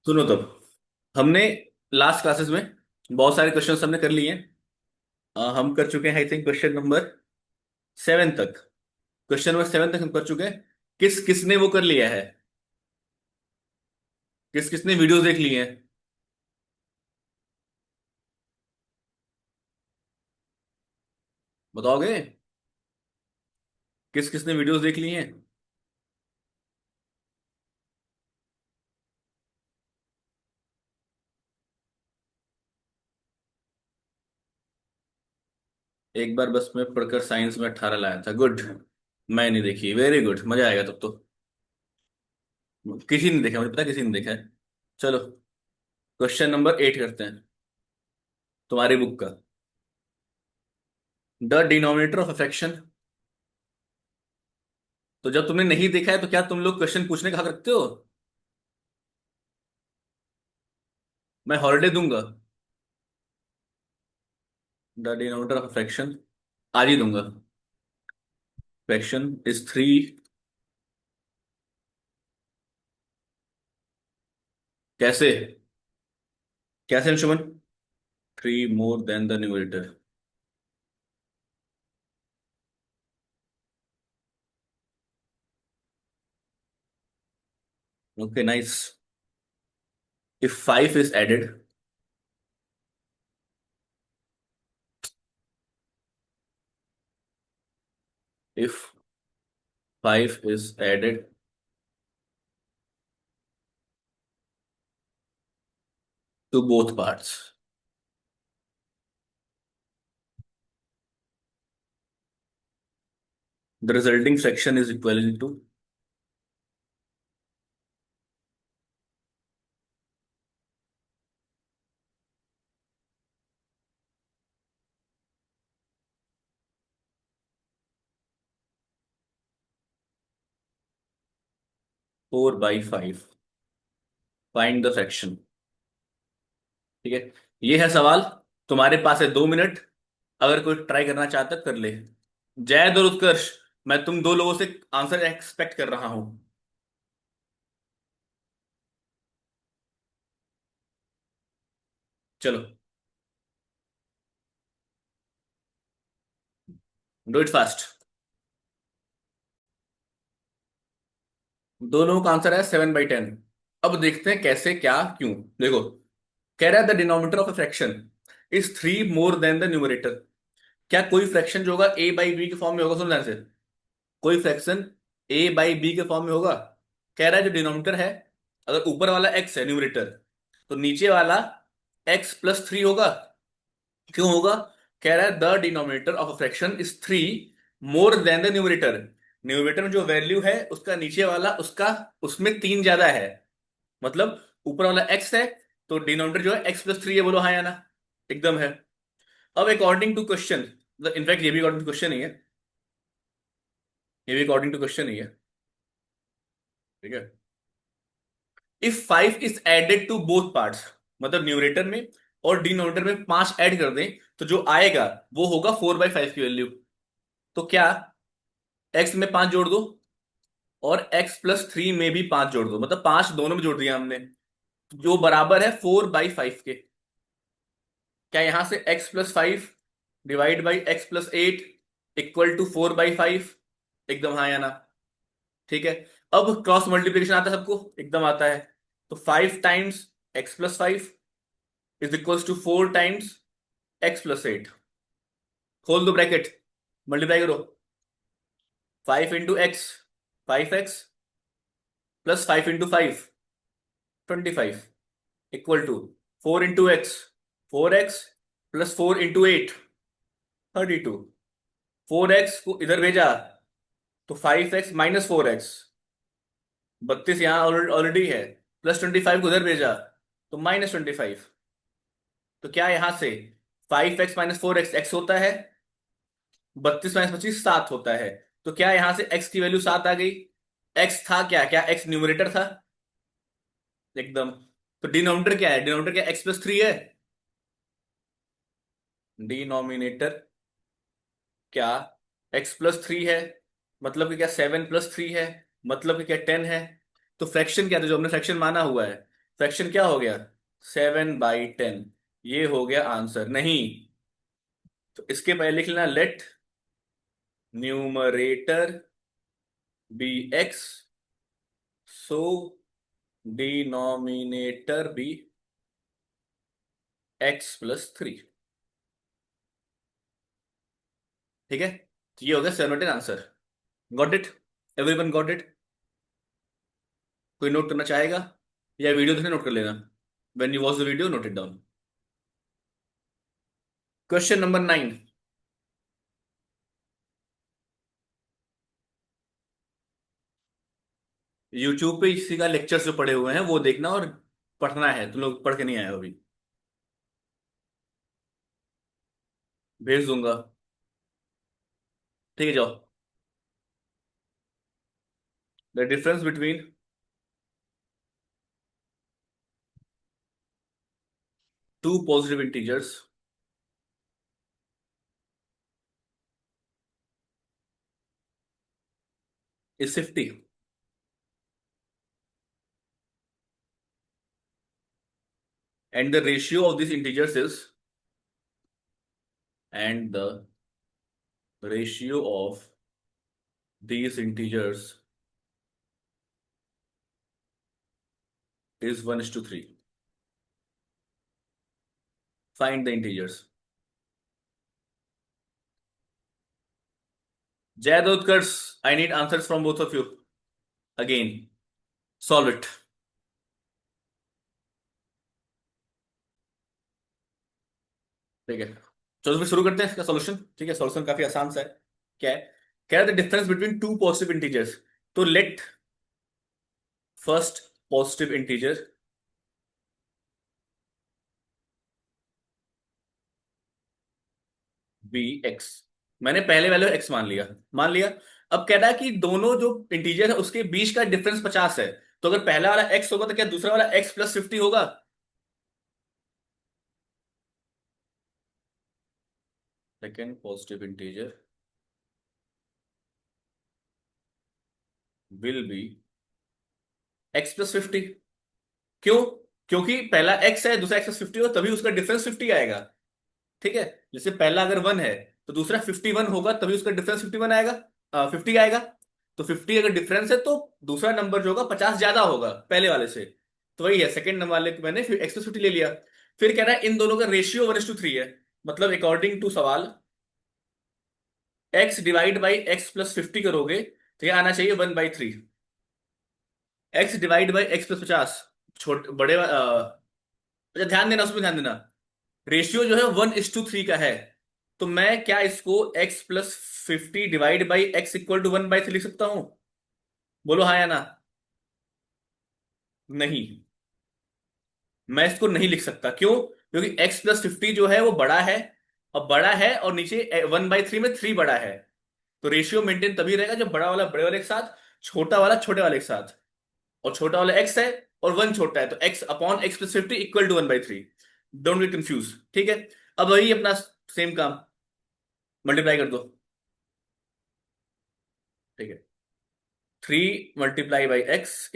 सुनो तब। हमने लास्ट क्लासेस में बहुत सारे क्वेश्चंस हमने कर लिए हैं। हम कर चुके हैं आई थिंक क्वेश्चन नंबर 7 तक। क्वेश्चन नंबर 7 तक हम कर चुके हैं। किस किसने वो कर लिया है? किस किसने वीडियोस देख लिए हैं? बताओगे? किस किसने वीडियोस देख लिए हैं? एक बार बस मैं पढ़कर साइंस में 18 लाया था। गुड। मैं नहीं देखी। वेरी गुड, मजा आएगा तब तो। किसी ने देखा, मुझे पता है किसी ने देखा है। चलो, क्वेश्चन नंबर 8 करते हैं तुम्हारी बुक का। The denominator of a fraction. तो जब तुमने नहीं देखा है तो क्या तुम लोग क्वेश्चन पूछने का हक रखते हो? मैं हॉलीडे दूंगा। द डिनोमिनेटर ऑफ फ्रैक्शन आज ही दूंगा। Fraction is 3। कैसे? कैसे Anshuman? 3 more than the numerator. Okay, nice. If 5 is added, if 5 is added to both parts, the resulting fraction is equal to 4/5। Find the fraction. ठीक है, ये है सवाल। तुम्हारे पास है 2 मिनट। अगर कोई ट्राई करना चाहता है, कर ले। जय और उत्कर्ष, मैं तुम दो लोगों से आंसर एक्सपेक्ट कर रहा हूं। चलो, डू इट फास्ट। दोनों का आंसर है 7/10। अब देखते हैं कैसे, क्या, क्यों। देखो, कह रहा है the denominator of a fraction is 3 more than the numerator. क्या कोई फ्रैक्शन जो होगा ए बाई बी के फॉर्म में होगा? सुन ध्यान से। कोई फ्रैक्शन ए बाई बी के फॉर्म में होगा? कह रहा है जो डिनोमिनेटर है, अगर ऊपर वाला एक्स है न्यूमरेटर, तो नीचे वाला x+3 होगा। क्यों होगा? कह रहा है the denominator of a fraction is 3 more than the numerator. Numerator में जो वैल्यू है उसका नीचे वाला उसका उसमें 3 ज्यादा है। मतलब ऊपर वाला x है, तो डिनोमिनेटर जो है x+3 है। बोलो हाँ या ना? एकदम है। अब अकॉर्डिंग टू क्वेश्चन, मतलब इनफैक्ट ये भी अकॉर्डिंग टू क्वेश्चन ही है। ये भी अकॉर्डिंग टू क्वेश्चन ही है। ठीक है। If 5 is added to both parts, मतलब न्यूमरेटर में और डिनोमिनेटर में 5 ऐड कर दें, तो जो आएगा वो होगा 4/5 की वैल्यू। तो क्या x में 5 जोड़ दो और x+3 में भी 5 जोड़ दो, मतलब 5 दोनों में जोड़ दिया हमने, जो बराबर है 4/5 के। क्या यहां से x+5 divide by x+8 equal to 4/5? एकदम हाँ या ना? ठीक है। अब क्रॉस मल्टीप्लिकेशन आता है सबको? एकदम आता है। तो 5 times x+5 is equal to 4 times x+8। खोल दो ब्रैकेट, मल्टीप्लाई करो। 5 into x, 5x, plus 5 into 5, 25, equal to 4 into x, 4x, plus 4 into 8, 32। 4x को इधर भेजा तो 5x - 4x, 32 यहां ऑलरेडी है। +25 को उधर भेजा तो -25। तो क्या यहां से 5x - 4x x होता है? 32 - 25 7 होता है। तो क्या यहां से x की वैल्यू 7 आ गई? x था क्या? क्या x न्यूमरेटर था? एकदम। तो डिनोमिनेटर क्या है? डिनोमिनेटर क्या x+3 है? डिनोमिनेटर क्या x+3 है? मतलब कि क्या 7+3 है? मतलब कि क्या 10 है? तो फ्रैक्शन क्या था जो हमने फ्रैक्शन माना हुआ है? फ्रैक्शन क्या हो गया? 7/10। ये हो गया आंसर नहीं? तो इसके पहले लिख लेना, let numerator be X, so denominator be x+3। ठीक है, तो ये हो गया 7/10 answer. Got it? Everyone got it? कोई नोट करना चाहेगा, या वीडियो देखने नोट कर लेना? When you watch the video note it down. Question number 9। YouTube पे इसी का लेक्चर्स जो पड़े हुए हैं वो देखना, और पढ़ना है, तुम लोग पढ़ के नहीं आए हो अभी। भेज दूंगा। ठीक है, जाओ। The difference between two positive integers is 50, and the ratio of these integers is and the ratio of these integers is 1:3. Find the integers. Jayad Utkarsh, I need answers from both of you. Again, solve it. ठीक है, चलो फिर शुरू करते हैं इसका solution. ठीक है, सॉल्यूशन काफी आसान सा है। क्या है? क्या है the difference between two positive integers? तो let first positive integer be x. मैंने पहले वैल्यू एक्स मान लिया। अब कह रहा है कि दोनों जो इंटीजर है उसके बीच का डिफरेंस 50 है। तो अगर पहला वाला एक्स होगा तो क्या दूसरा वाला x+50 होगा? Second positive integer will be x+50। क्यों? क्योंकि पहला x है, दूसरा x+50 हो, तभी उसका डिफरेंस 50 आएगा। ठीक है, जैसे पहला अगर 1 है तो दूसरा 51 होगा, तभी उसका डिफरेंस 51 आएगा, 50 आएगा। तो 50 अगर डिफरेंस है तो दूसरा नंबर जो होगा 50 ज्यादा होगा पहले वाले से। तो वही है, सेकंड नंबर वाले को मैंने फिर x+50 ले लिया। फिर कह रहा है इन दोनों का रेशियो 1:3 है। मतलब अकॉर्डिंग टू सवाल, x डिवाइड बाई x+50 करोगे तो ये आना चाहिए 1/3। x डिवाइड बाई x+50, छोटे बड़े अच्छा ध्यान देना, उसमें ध्यान देना। रेशियो जो है 1:3 का है। तो मैं क्या इसको x+50 डिवाइड बाई x = 1/3 लिख सकता हूं? बोलो हाँ या ना। नहीं, मैं इसको नहीं लिख सकता। क्यों? क्योंकि x+50 जो है वो बड़ा है, अब बड़ा है और नीचे 1/3 में 3 बड़ा है। तो रेशियो मेंटेन तभी रहेगा जब बड़ा वाला बड़े वाले के साथ, छोटा वाला छोटे वाले के साथ। और छोटा वाला x है और 1 छोटा है, तो x/x+50 = 1/3। Don't get confuse. ठीक है, अब वही अपना सेम काम मल्टीप्लाई कर दो। ठीक है, 3 × x =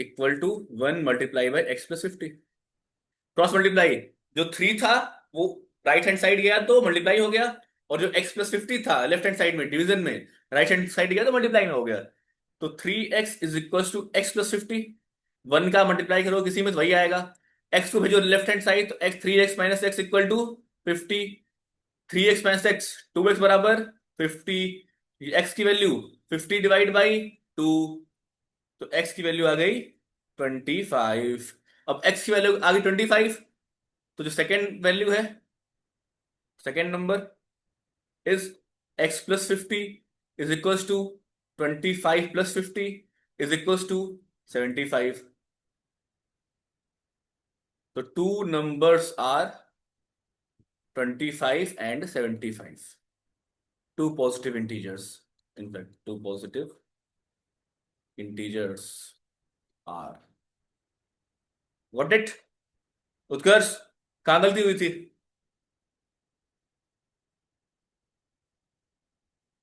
1 × x+50। क्रॉस मल्टीप्लाई, जो 3 था वो राइट हैंड साइड गया तो मल्टीप्लाई हो गया, और जो x+50 था लेफ्ट हैंड साइड में डिवीजन में राइट हैंड साइड गया तो मल्टीप्लाई में हो गया। तो 3x = x+50। 1 का मल्टीप्लाई करो किसी में तो वही आएगा। x को भेजो लेफ्ट हैंड साइड, तो x 3x - x = 50। 3x - x 2x बराबर 50। x की वैल्यू 50 डिवाइड बाई 2, तो x की वैल्यू आ गई 25। अब x की वैल्यू आ गई 25, तो जो सेकेंड वैल्यू है, सेकेंड नंबर इज x+50 = 25 + 50 = 75। तो two numbers are 25 and 75, two positive integers. In fact, two positive integers are. Got it? उत्कर्ष, कहाँ गलती हुई थी?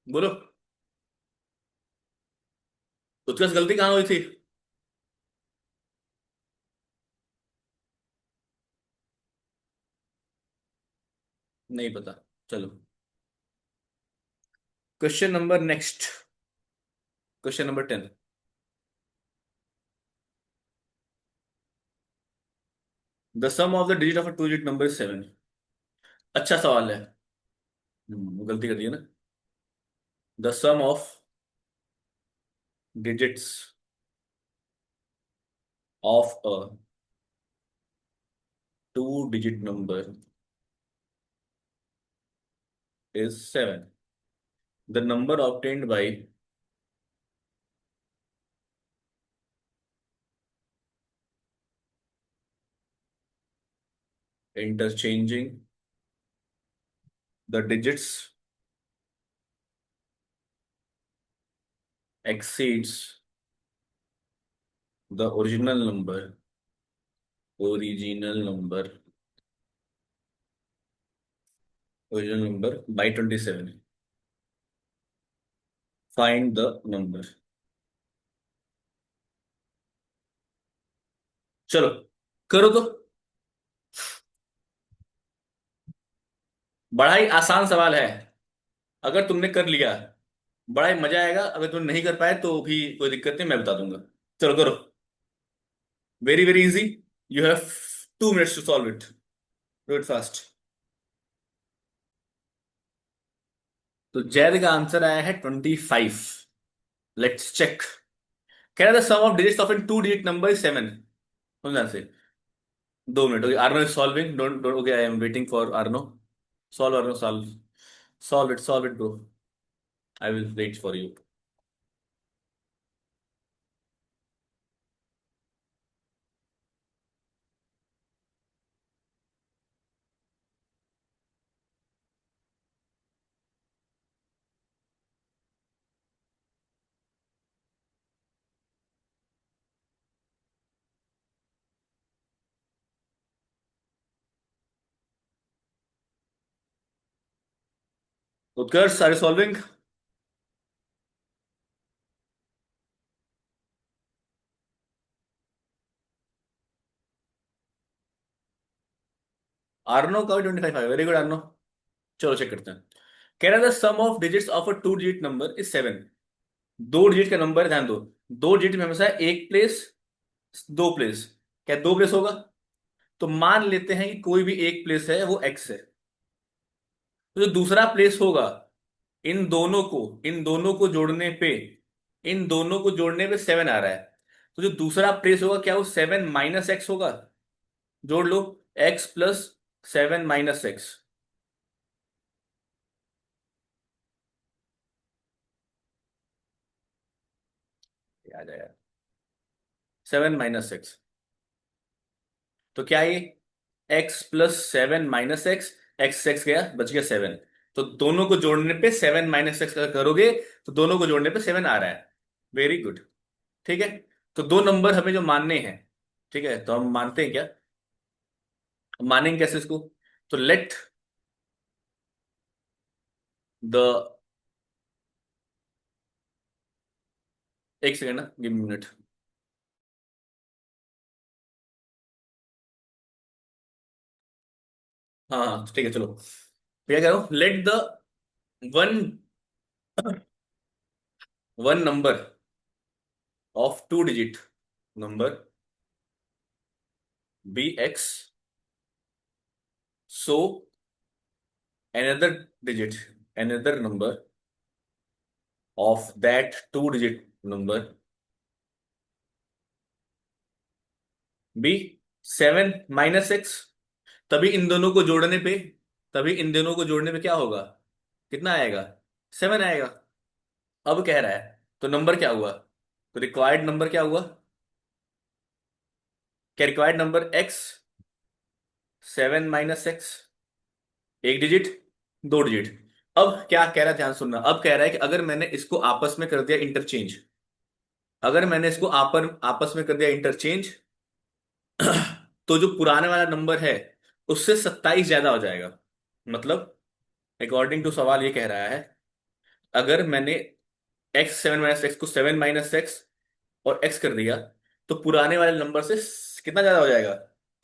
बोलो, उत्कर्ष गलती कहाँ हुई थी? नहीं पता। चलो, question number next. Question number 10। The sum of the digit of a two digit number is 7। अच्छा सवाल है। गलती कर दी है ना। The sum of digits of a two digit number is 7। The number obtained by interchanging the digits exceeds the original number by 27। Find the number। चलो, करो तो। बड़ा ही आसान सवाल है। अगर तुमने कर लिया, बड़ा ही मजा आएगा। अगर तुम नहीं कर पाए तो भी कोई दिक्कत नहीं, मैं बता दूंगा। चलो करो। Very very easy. You have 2 minutes to solve it. Do it fast. तो जैद का आंसर आया है 25। Let's check. कह रहा था sum of digits of an two digit number is 7। समझा से। 2 minute. Okay, Arno is solving. Don't don't okay, I am waiting for Arno. Solve Arno, solve. Solve it bro. I will wait for you. Utkarsh, are you solving? आर्नो का 25 है। Very good Arno. चलो check करते हैं। कह रहा था sum of digits of a two digit number is 7। दो digit का नंबर, ध्यान दो। दो डिजिट में हमेशा एक प्लेस, दो प्लेस। क्या दो प्लेस होगा? तो मान लेते हैं कि कोई भी एक प्लेस है, वो एक्स है। तो जो दूसरा प्लेस होगा, इन दोनों को जोड़ने पे, इन दोनों को जोड़ने पे 7 आ रहा है। तो जो दूसरा प्लेस होगा, क्या वो 7 - x होगा? जोड़ लो। x + 7 - x। आ जाएगा 7 - x। तो क्या ये x + 7 - x। एक्स गया, बच गया 7। तो दोनों को जोड़ने पे 7 - x करोगे, तो दोनों को जोड़ने पे 7 आ रहा है। Very good. ठीक है। तो दो नंबर हमें जो मानने हैं, ठीक है, तो हम मानते हैं क्या? हम मानेंगे कैसे इसको? तो लेट द, एक सेकेंड ना, गिव मिनट। हाँ हाँ, ठीक है, चलो। क्या कह रहा हूं? Let the one one number of two digit number be X, so another digit, another number of that two digit number be 7 - x। तभी इन दोनों को जोड़ने पे, तभी इन दोनों को जोड़ने पे क्या होगा? कितना आएगा? 7 आएगा। अब कह रहा है, तो नंबर क्या हुआ? तो रिक्वायर्ड नंबर क्या हुआ? क्या रिक्वायर्ड नंबर x, 7 - x, एक डिजिट, दो डिजिट। अब क्या कह रहा है, ध्यान सुनना। अब कह रहा है कि अगर मैंने इसको आपस में कर दिया इंटरचेंज, अगर मैंने इसको आपस में कर दिया इंटरचेंज, तो जो पुराने वाला नंबर है, उससे 27 ज्यादा हो जाएगा। मतलब अकॉर्डिंग टू सवाल ये कह रहा है, अगर मैंने x, 7 - x को 7 - x और x कर दिया, तो पुराने वाले नंबर से कितना ज्यादा हो जाएगा?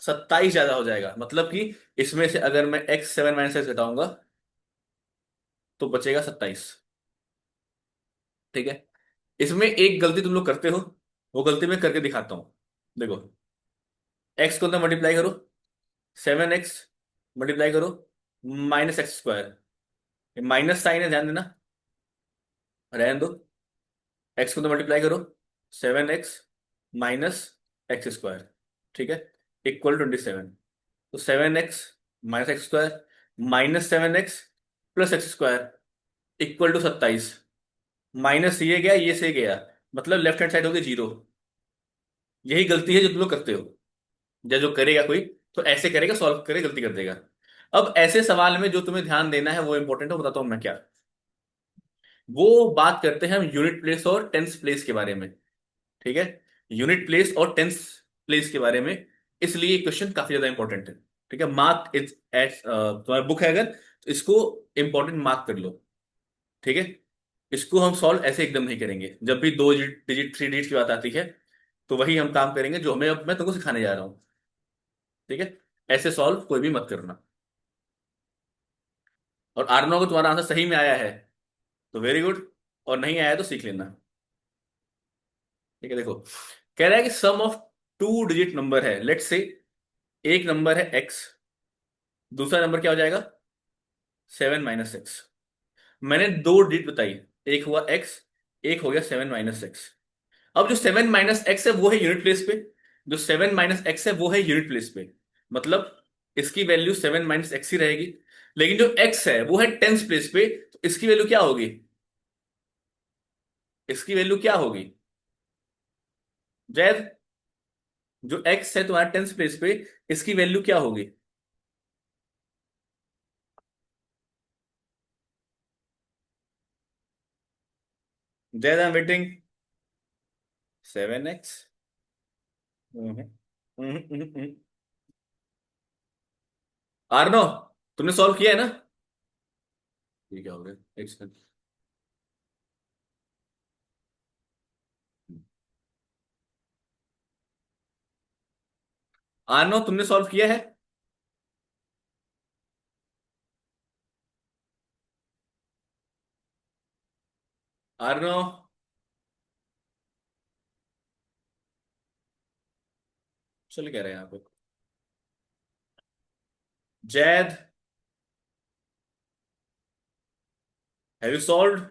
27 ज्यादा हो जाएगा, मतलब कि इसमें से अगर मैं एक्स 7 - x घटाऊंगा तो बचेगा 27। ठीक है। इसमें एक गलती तुम लोग करते हो, वो गलती मैं करके दिखाता हूं। देखो, एक्स को अंदर मल्टीप्लाई करो, 7x मल्टीप्लाई करो -x²। माइनस साइन है, ध्यान देना, रहने दो। एक्स को तो मल्टीप्लाई करो, 7x -x²। ठीक है, इक्वल 27। तो 7x -x² -7x +x² equal to 27। Minus ये गया, ये से गया, मतलब लेफ्ट हैंड साइड हो गई 0। यही गलती है जो तुम लोग करते हो। या जो करेगा कोई, तो ऐसे करेगा, सॉल्व करे गलती कर देगा। अब ऐसे सवाल में जो तुम्हें ध्यान देना है वो इंपॉर्टेंट है, बताता हूं मैं क्या। वो बात करते हैं हम यूनिट प्लेस और टेंस प्लेस के बारे में। ठीक है, यूनिट प्लेस और टेंस प्लेस के बारे में। इसलिए क्वेश्चन काफी ज्यादा इंपॉर्टेंट है। ठीक है, मार्क इज एट, तुम्हारा बुक है अगर, तो इसको इंपॉर्टेंट मार्क कर लो। ठीक है, इसको हम सॉल्व ऐसे एकदम नहीं करेंगे। जब भी 2 डिजिट 3 डिजिट की बात आती है, तो वही हम काम करेंगे जो हमें अब मैं तुमको सिखाने जा रहा हूँ। ठीक है, ऐसे सॉल्व कोई भी मत करना। और आर्नो को तुम्हारा आंसर सही में आया है तो वेरी गुड, और नहीं आया तो सीख लेना। ठीक है, देखो, कह रहा है कि सम ऑफ 2 डिजिट नंबर है, लेट्स से। एक नंबर है एक्स, दूसरा नंबर क्या हो जाएगा, 7 - x। मैंने 2 डिजिट बताई, एक हुआ एक्स, एक हो गया 7 - x। अब जो 7 - x है वो है यूनिट प्लेस पे, जो 7 - x है वो है यूनिट प्लेस पे, मतलब इसकी वैल्यू 7 - x ही रहेगी। लेकिन जो x है वो है टेंस प्लेस पे, तो इसकी वैल्यू क्या होगी, इसकी वैल्यू क्या होगी जैद, जो x है तुम्हारा टेंस प्लेस पे, इसकी वैल्यू क्या होगी। जैद, आई एम वेटिंग। 7x। आर्नो, तुमने सॉल्व किया है ना। ये क्या हो गया, एक सेकंड। आर्नो, तुमने सॉल्व किया है। आर्नो, चल कह रहे हैं यहाँ पे। Zaid, have you solved.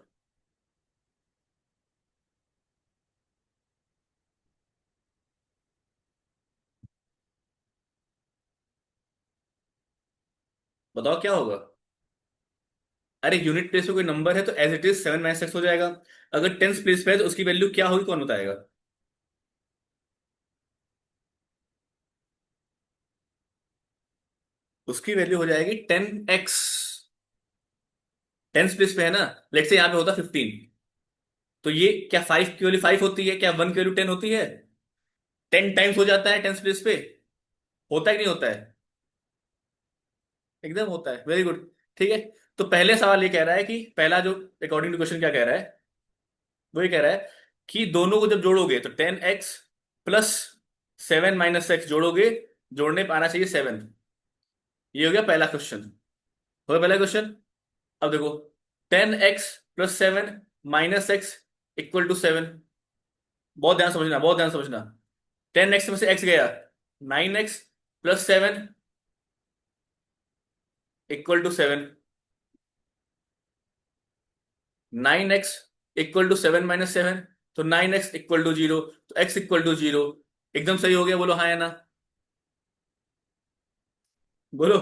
बताओ क्या होगा। अरे यूनिट प्लेस पे कोई नंबर है तो एज इट इज 7 - x हो जाएगा। अगर टेंस प्लेस पे है तो उसकी वैल्यू क्या होगी, कौन बताएगा। उसकी वैल्यू हो जाएगी 10x। टेंस प्लेस पे है ना, लेट से यहाँ पे होता 15, तो ये क्या 5 की वैल्यू 5 होती है, क्या 1 की वैल्यू 10 होती है। 10 टाइम्स हो जाता है टेंस प्लेस पे, होता है कि नहीं होता है। एकदम होता है, वेरी गुड। ठीक है, तो पहले सवाल ये कह रहा है कि पहला जो अकॉर्डिंग टू क्वेश्चन क्या कह रहा है, वो ये कह रहा है कि दोनों को जब जोड़ोगे तो 10x प्लस 7 - x जोड़ोगे, जोड़ने पे आना चाहिए 7। ये हो गया पहला क्वेश्चन, हो गया पहला क्वेश्चन। अब देखो, 10x + 7 - x इक्वल टू 7। बहुत ध्यान समझना, बहुत ध्यान समझना। 10x में से x गया, 9x + 7 equal to 7। 9x equal to 7 - 7, तो 9x इक्वल टू 0, तो x इक्वल टू 0। एकदम सही हो गया, बोलो हाँ या ना। बोलो।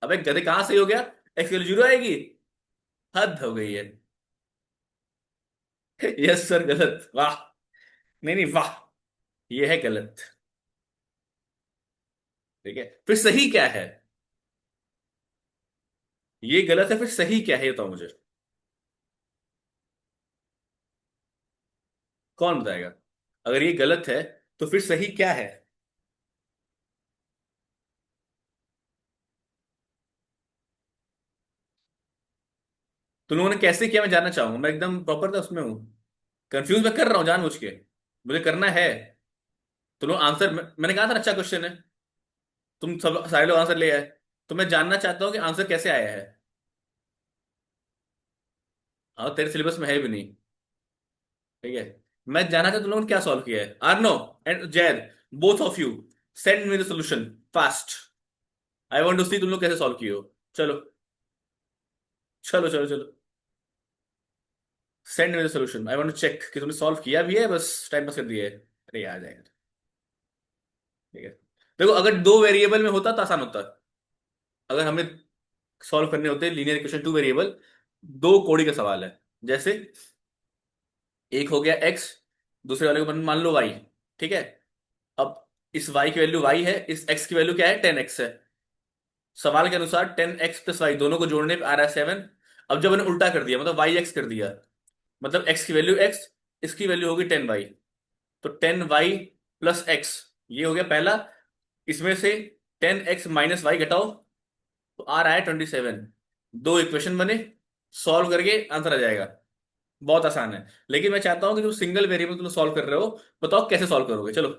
अबे गधे, कहाँ सही हो गया, x इक्वल 0 आएगी। हद हो गई है। यस सर, गलत, वाह। नहीं नहीं, वाह, ये है गलत। ठीक है, फिर सही क्या है। ये गलत है, फिर सही क्या है ये बताओ मुझे। कौन बताएगा। अगर ये गलत है तो फिर सही क्या है। तुम लोगों ने कैसे किया मैं जानना चाहूंगा, मैं एकदम प्रॉपर था उसमें हूँ। कंफ्यूज मैं कर रहा हूँ जानबूझ के, मुझे करना है। तो लोग आंसर, मैंने कहा था ना अच्छा क्वेश्चन है। तुम सब सारे लोग आंसर ले आए। तो मैं जानना चाहता हूँ कि आंसर कैसे आया है। और तेरे सिलेबस में है भी नहीं। ठीक है। मैं जानना चाहता हूँ तुम लोगों ने क्या सॉल्व किया है। Arno and Zaid, both of you, send me the solution fast. I want to see तुम लोग कैसे सॉल्व किए हो। चलो चलो चलो चलो, send me the solution, I want to check कि तुमने सॉल्व किया भी है बस टाइम पास कर दिया है। अरे आ जाएगा। ठीक है। देखो अगर दो वेरिएबल में होता तो आसान होता। अगर हमें सॉल्व करने होते लीनियर इक्वेशन टू वेरिएबल, दो कोड़ी का सवाल है। जैसे एक हो गया एक्स, दूसरे वाले को मान लो वाई। ठीक है। अब इस वाई की वैल्यू वाई है, इस एक्स की वैल्यू क्या है, 10x है। सवाल के अनुसार 10x + y दोनों को जोड़ने पे आ रहा है 7। अब जब मैंने उल्टा कर दिया, मतलब वाई एक्स कर दिया, मतलब एक्स की वैल्यू एक्स, इसकी वैल्यू होगी 10y। तो 10y + x, ये हो गया पहला। इसमें से 10x - y घटाओ, तो आ रहा है 27। दो इक्वेशन बने, सॉल्व करके आंसर आ जाएगा। बहुत आसान है। लेकिन मैं चाहता हूं कि जो सिंगल वेरिएबल तुम सॉल्व कर रहे हो, बताओ कैसे सॉल्व करोगे। चलो।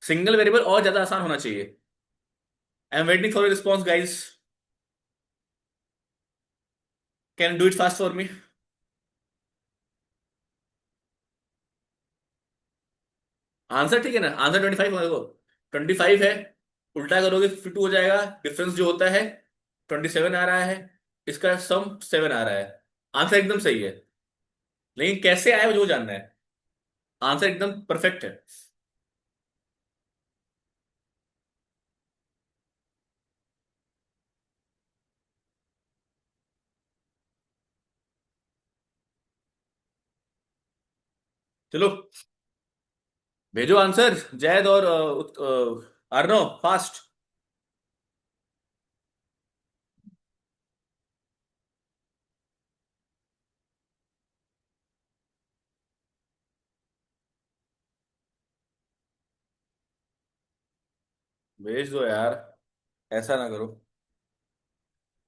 सिंगल वेरिएबल और ज्यादा आसान होना चाहिए। आई am waiting for response guys. Can do it fast for me. Answer ठीक है ना, आंसर 25 होगा देखो। 25 है, उल्टा करोगे 52 हो जाएगा। डिफरेंस जो होता है 27 आ रहा है, इसका सम 7 आ रहा है। आंसर एकदम सही है। लेकिन कैसे आया मुझे वो जानना है। आंसर एकदम परफेक्ट है। चलो भेजो आंसर, जैद और अर्नो फास्ट। भेज दो यार, ऐसा ना करो।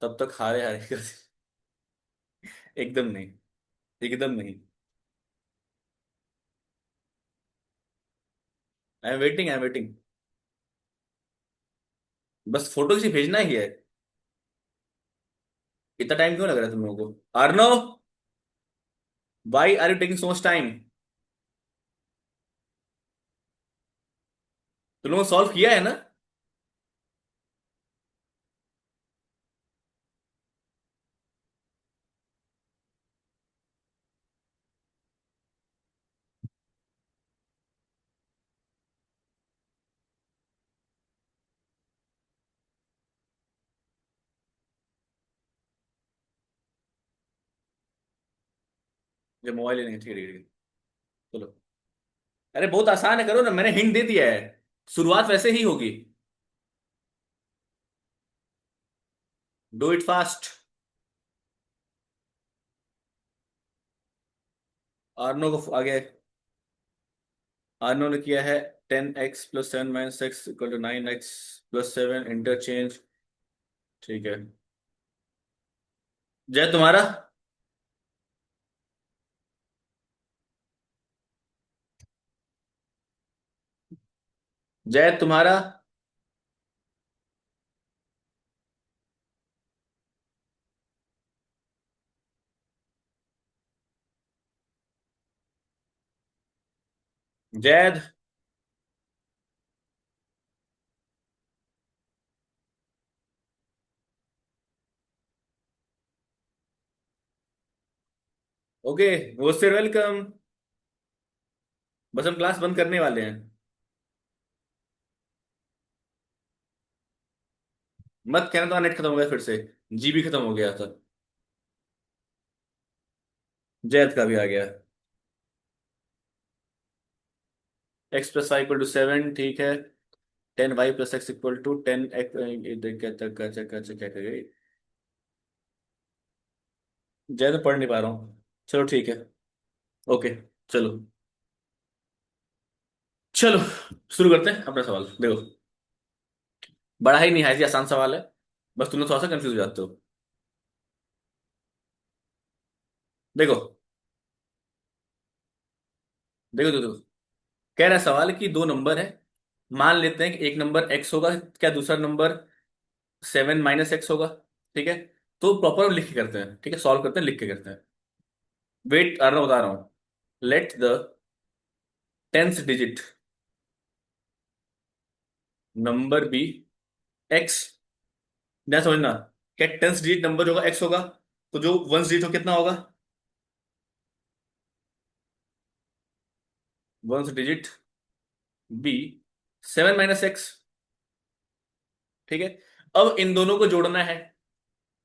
तब तक हारे हारे कर। एकदम नहीं, एकदम नहीं। आई am waiting, I am waiting. बस फोटो किसी भेजना ही है। इतना टाइम क्यों लग रहा है तुम लोगों को, आर्नो? Why are you taking so much time? तुम लोगों ने सॉल्व किया है ना? जब मोबाइल लेंगे, ठीक है ठीक है ठीक है। चलो। अरे बहुत आसान है, करो ना, मैंने हिंट दे दिया है। शुरुआत वैसे ही होगी। Do it fast. आर्नो को आगे। आर्नो ने किया है 10x + 7 - x = 9x + 7 इंटरचेंज। ठीक है। जय तुम्हारा। जय तुम्हारा। जैद। ओके, वो से वेलकम। बस हम क्लास बंद करने वाले हैं। मत कहना तो नेट खत्म हो गया फिर से, जीबी खत्म हो गया था। जैद का भी आ गया। x + y = 7, ठीक है। 10y + x = 10 x, क्या करें। जैद पढ़ नहीं पा रहा हूँ। चलो ठीक है। ओके। चलो। चलो शुरू करते हैं अपना सवाल, देखो। बड़ा ही निहायत आसान सवाल है, बस तुम लोग थोड़ा सा कंफ्यूज हो जाते हो। देखो देखो देखो, कह रहा है सवाल कि दो नंबर है, मान लेते हैं कि एक नंबर एक्स होगा, क्या दूसरा नंबर 7 - एक्स होगा। ठीक है, तो प्रॉपर लिख के करते हैं, ठीक है, सॉल्व करते हैं, लिख के करते हैं। वेट आ रहा हूं, बता रहा हूं। Let the tenth digit number be x. ना समझना, क्या टेंथ डिजिट नंबर जो होगा एक्स होगा, तो जो वन डिजिट हो कितना होगा? One digit be 7 - x. ठीक है, अब इन दोनों को जोड़ना है,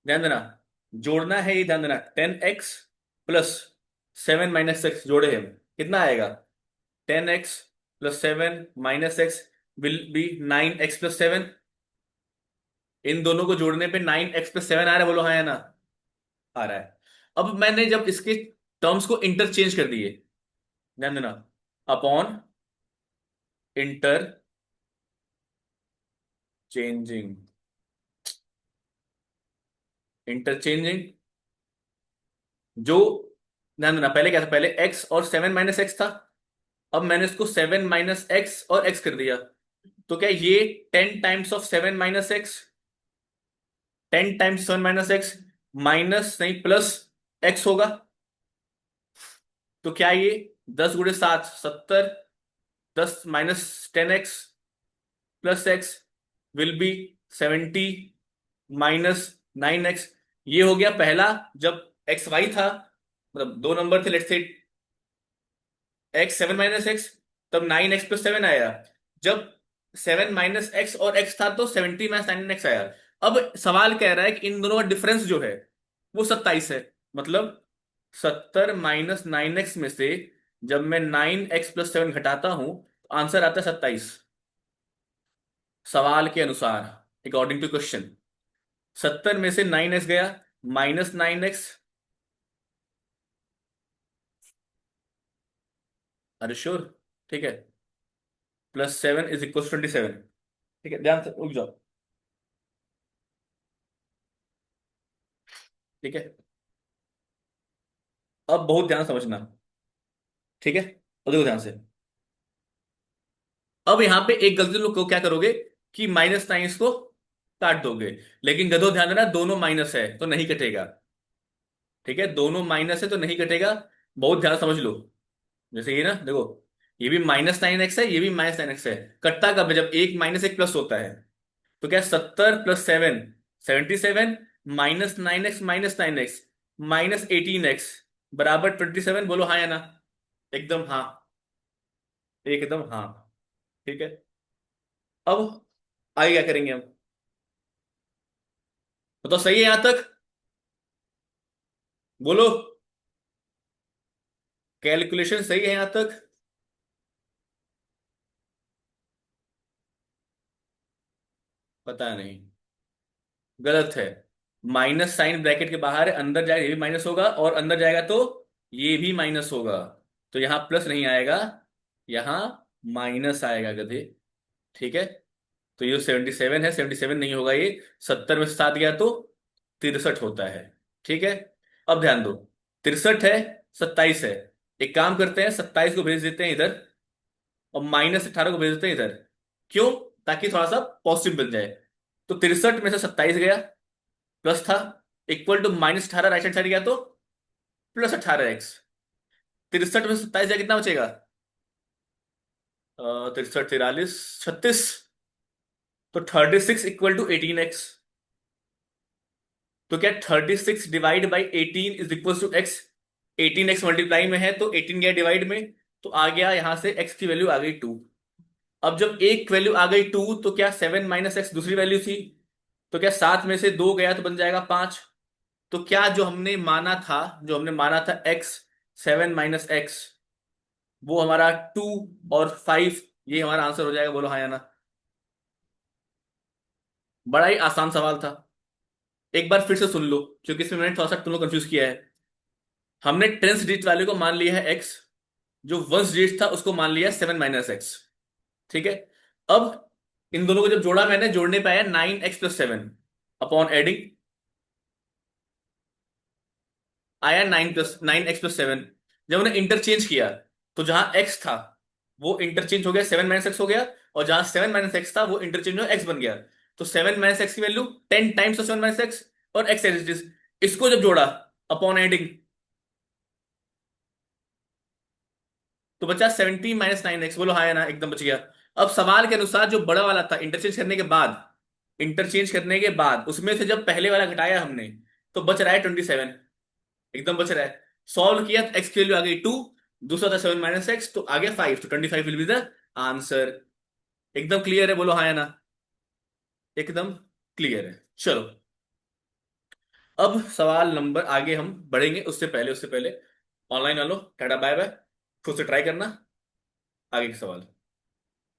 ध्यान देना, जोड़ना है, ये ध्यान देना, 10x प्लस 7 - एक्स जोड़े हैं, कितना आएगा? 10x plus 7 - x will be 9x plus 7। इन दोनों को जोड़ने पे 9x प्लस 7 आ रहा है, बोलो हाँ या ना? आ रहा है। अब मैंने जब इसके टर्म्स को इंटरचेंज कर दिए, ध्यान देना, अपॉन इंटरचेंजिंग, इंटरचेंजिंग जो, ध्यान देना, पहले क्या था, पहले x और 7 - एक्स था, अब मैंने इसको 7 - एक्स और x कर दिया, तो क्या ये 10 times of 7 - x, 10 times 7 - x minus नहीं प्लस एक्स होगा। तो क्या ये 10 × 7 70, 10 - 10x plus x will be 70 -9x। ये हो गया पहला, जब एक्स वाई था, मतलब दो नंबर थे, लेट्स से x 7 - एक्स, तब 9x प्लस 7 आया। जब 7 - एक्स और x था तो 70 -9x आया। अब सवाल कह रहा है कि इन दोनों का डिफरेंस जो है वो 27 है, मतलब 70 - 9x में से जब मैं 9x प्लस 7 घटाता हूं तो आंसर आता है 27, सवाल के अनुसार, अकॉर्डिंग टू क्वेश्चन। 70 में से 9x गया, -9x, अरे श्योर, ठीक है, +7 = 27। ठीक है, ध्यान से रुक जाओ। ठीक है, अब बहुत ध्यान से समझना, ठीक है, और देखो ध्यान से। अब यहां पे एक गलती लोग को क्या करोगे कि -9 को काट दोगे, लेकिन गधो ध्यान देना, दोनों माइनस है तो नहीं कटेगा। ठीक है, दोनों माइनस है तो नहीं कटेगा, बहुत ध्यान से समझ लो। जैसे ये ना देखो, ये भी -9x है, ये भी -9x है, कटता कब है? जब एक माइनस एक प्लस होता है। तो क्या 70 + 7 77, -9x -9x बराबर 27, बोलो हाँ या ना? एकदम हाँ, एकदम हाँ। ठीक है, अब आगे क्या करेंगे हम, तो सही है यहां तक? बोलो, कैलकुलेशन सही है यहां तक? पता नहीं, गलत है। माइनस साइन ब्रैकेट के बाहर है, अंदर जाएगा ये भी माइनस होगा, और अंदर जाएगा तो ये भी माइनस होगा, तो यहां प्लस नहीं आएगा, यहां माइनस आएगा गधे। ठीक है, तो ये 77 है, 77 नहीं होगा ये, 70 में से 7 गया तो 63 होता है। ठीक है, अब ध्यान दो, 63 है, 27 है, एक काम करते हैं, 27 को भेज देते हैं इधर, और -18 को भेज देते हैं इधर। क्यों? ताकि थोड़ा सा पॉजिटिव बन जाए। तो 63 में से 27 गया, प्लस था, equal to -18 right hand side गया तो +18x। 63 में से 27 जाए कितना बचेगा? 63, 43, 36, तो 36 = 18x। तो क्या 36 divide by 18 = x? 18x multiply में है तो 18 गया डिवाइड में, तो आ गया यहां से x की वैल्यू आ गई 2। अब जब एक वैल्यू आ गई 2, तो क्या 7 - x दूसरी वैल्यू थी, तो क्या 7 में से 2 गया तो बन जाएगा 5। तो क्या जो हमने माना था, जो हमने माना था x 7 - x, वो हमारा 2 और 5, ये हमारा आंसर हो जाएगा, बोलो हाँ या ना? बड़ा ही आसान सवाल था, एक बार फिर से सुन लो, क्योंकि इसमें मैंने थोड़ा सा तुम लोग कंफ्यूज किया है। हमने टेंस डिजिट वाले को मान लिया है x, जो वंस डिजिट था उसको मान लिया 7 - x। ठीक है, अब इन दोनों को जब जोड़ा मैंने, जोड़ने पे आया 9x प्लस 7 अपॉन एडिंग आया 9 x+7। जब उन्हें इंटरचेंज किया तो जहां x था वो इंटरचेंज हो गया 7 - x हो गया, और जहां 7 - x था वो इंटरचेंज हो x बन गया। तो 7 - x की वैल्यू 10 टाइम्स 7 - x, और x एज इट इज। इसको जब जोड़ा अपॉन एडिंग तो बचा 70 - 9x। बोलो हाँ या ना, एकदम बच गया। अब सवाल के अनुसार जो बड़ा वाला था इंटरचेंज करने के बाद उसमें से जब पहले वाला घटाया हमने तो बच रहा है 27, एकदम बच रहा है। सॉल्व किया तो एक्स की वैल्यू आ गई 2, दूसरा था 7 - x तो आ गया 5, तो 25 विल बी द आंसर। एकदम क्लियर है, बोलो हाँ या ना। एकदम क्लियर है। चलो, अब सवाल नंबर आगे हम बढ़ेंगे, उससे पहले ऑनलाइन वालों टाटा बाय बाय, खुद से ट्राई करना आगे के सवाल।